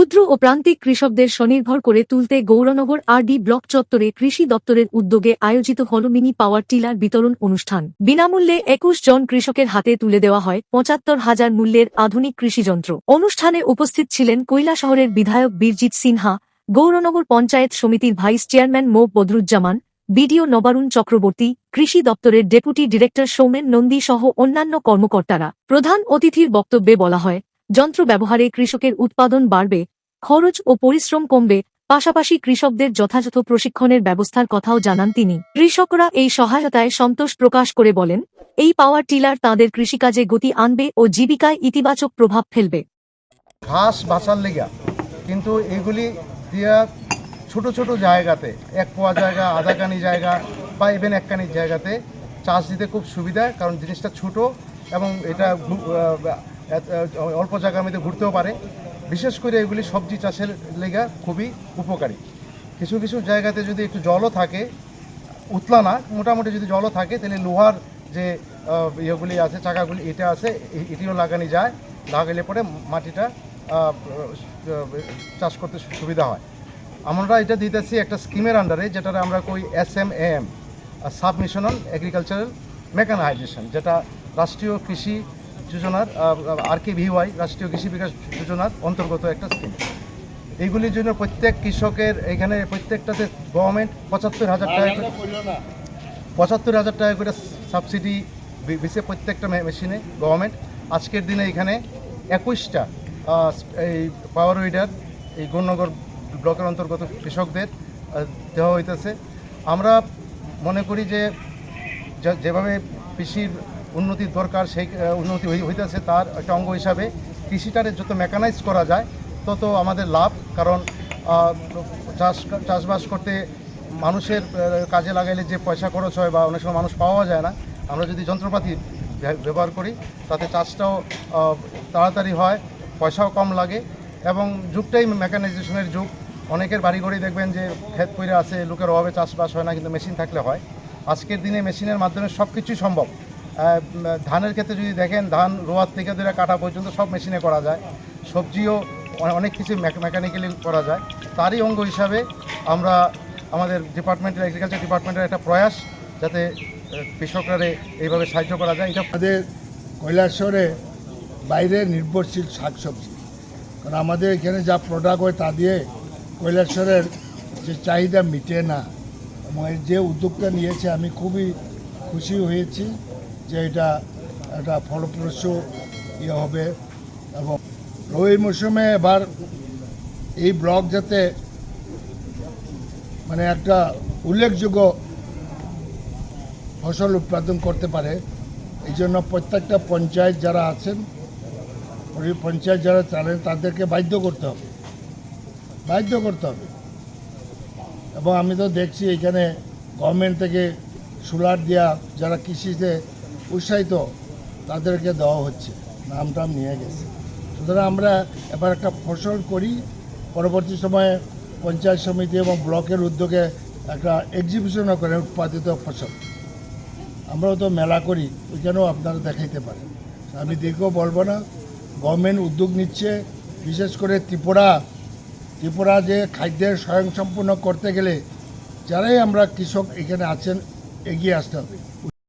ক্ষুদ্র ও প্রান্তিক কৃষকদের স্বনির্ভর করে তুলতে গৌরনগর আর.ডি. ব্লক চত্বরে কৃষি দপ্তরের উদ্যোগে আয়োজিত হল মিনি পাওয়ার টিলার বিতরণ অনুষ্ঠান। বিনামূল্যে ২১ জন কৃষকের হাতে তুলে দেওয়া হয় ৭৫,০০০ মূল্যের আধুনিক কৃষিযন্ত্র। অনুষ্ঠানে উপস্থিত ছিলেন কৈলাসহরের বিধায়ক বীরজিৎ সিনহা, গৌরনগর পঞ্চায়েত সমিতির ভাইস চেয়ারম্যান মো. বদরুজ্জামান, বিডিও নবারুণ চক্রবর্তী, কৃষি দপ্তরের ডেপুটি ডিরেক্টর সৌমেন নন্দী সহ অন্যান্য কর্মকর্তারা। প্রধান অতিথির বক্তব্যে বলা হয়, যন্ত্র ব্যবহারে কৃষকের উৎপাদন বাড়বে, খরচ ও পরিশ্রম কমবে, পাশাপাশি কৃষকদের যথাযথ প্রশিক্ষণের ব্যবস্থার কথাও জানান তিনি। কৃষকরা এই সহায়তায় সন্তোষ প্রকাশ করে বলেন, এই পাওয়ার টিলার তাঁদের কৃষিকাজে গতি আনবে ও জীবিকায় ইতিবাচক প্রভাব ফেলবে। ঘাস বাঁচার লেগা কিন্তু এগুলি দিয়া ছোট ছোট জায়গাতে ১ পোয়া জায়গা, আধা কানি জায়গা বা ইভেন ১ কানি জায়গাতে চাষ দিতে খুব সুবিধা, কারণ জিনিসটা ছোট এবং এটা অল্প জায়গার মধ্যে ঘুরতেও পারে। বিশেষ করে এগুলি সবজি চাষের লেগা খুবই উপকারী। কিছু কিছু জায়গাতে যদি একটু জলও থাকে, উতলা না, মোটামুটি যদি জলও থাকে, তাহলে লোহার যে ইয়েগুলি আছে, চাকাগুলি এটা আছে, এটিও লাগানো যায়। লাগাইলে পরে মাটিটা চাষ করতে সুবিধা হয়। আমরা এটা দিতেছি একটা স্কিমের আন্ডারে, যেটা আমরা কই SMAM, submission on agricultural mechanisation, যেটা রাষ্ট্রীয় কৃষি যোজনার RKVY, রাষ্ট্রীয় কৃষি বিকাশ যোজনার অন্তর্গত একটা স্কিম। এইগুলির জন্য প্রত্যেক কৃষকের এখানে প্রত্যেকটাতে গভর্নমেন্ট ৭৫,০০০ টাকা করে সাবসিডি দিচ্ছে প্রত্যেকটা মেশিনে গভর্নমেন্ট। আজকের দিনে এখানে ২১টা এই পাওয়ার উইডার এই গৌরনগর ব্লকের অন্তর্গত কৃষকদের দেওয়া হইতেছে। আমরা মনে করি যে যেভাবে কৃষির উন্নতির দরকার, সেই উন্নতি হইতেছে, তার একটা অঙ্গ হিসাবে কৃষিটারে যত মেকানাইজ করা যায় তত আমাদের লাভ। কারণ চাষবাস করতে মানুষের কাজে লাগাইলে যে পয়সা খরচ হয় বা অনেক সময় মানুষ পাওয়া যায় না, আমরা যদি যন্ত্রপাতি ব্যবহার করি তাতে চাষটাও তাড়াতাড়ি হয়, পয়সাও কম লাগে এবং যুগটাই মেকানাইজেশনের যুগ। অনেকের বাড়িঘরেই দেখবেন যে ক্ষেত পইরা আছে, লোকের অভাবে চাষবাস হয় না, কিন্তু মেশিন থাকলে হয়। আজকের দিনে মেশিনের মাধ্যমে সব কিছুই সম্ভব। ধানের ক্ষেত্রে যদি দেখেন, ধান রোয়ার থেকে ধরে কাটা পর্যন্ত সব মেশিনে করা যায়। সবজিও অনেক কিছু মেকানিক্যালি করা যায়। তারই অঙ্গ হিসাবে আমরা আমাদের ডিপার্টমেন্টের, এগ্রিকালচার ডিপার্টমেন্টের একটা প্রয়াস, যাতে কৃষকরা এইভাবে সাহায্য করা যায়। এটা আমাদের কৈলাসহরে বাইরে নির্ভরশীল শাকসবজি, কারণ আমাদের এখানে যা প্রোডাক্ট হয় তা দিয়ে কৈলাসহরের যে চাহিদা মিটে না। এবং যে উদ্যোগটা নিয়েছে আমি খুবই খুশি হয়েছি যে এটা একটা ফলপ্রসূ হবে। এবং রবি মৌসুমে এবার এই ব্লক যাতে মানে একটা উল্লেখযোগ্য ফসল উৎপাদন করতে পারে, এই জন্য প্রত্যেকটা পঞ্চায়েত যারা আছেন, পঞ্চায়েত যারা চালান, তাদেরকে বাধ্য করতে হবে। এবং আমি তো দেখছি এখানে গভর্নমেন্ট থেকে সোলার দেওয়া, যারা কৃষিতে উৎসাহিত তাদেরকে দেওয়া হচ্ছে, নাম নিয়ে গেছে। সুতরাং আমরা এবার একটা ফসল করি, পরবর্তী সময়ে পঞ্চায়েত সমিতি এবং ব্লকের উদ্যোগে একটা এক্সিবিশনও করেন উৎপাদিত ফসল। আমরাও তো মেলা করি, ওইখানেও আপনারা দেখাইতে পারেন। আমি দীর্ঘ বলবো না, গভর্নমেন্ট উদ্যোগ নিচ্ছে। বিশেষ করে ত্রিপুরা যে খাদ্যের স্বয়ংসম্পূর্ণ করতে গেলে যারাই আমরা কৃষক এখানে আছেন, এগিয়ে আসতে হবে।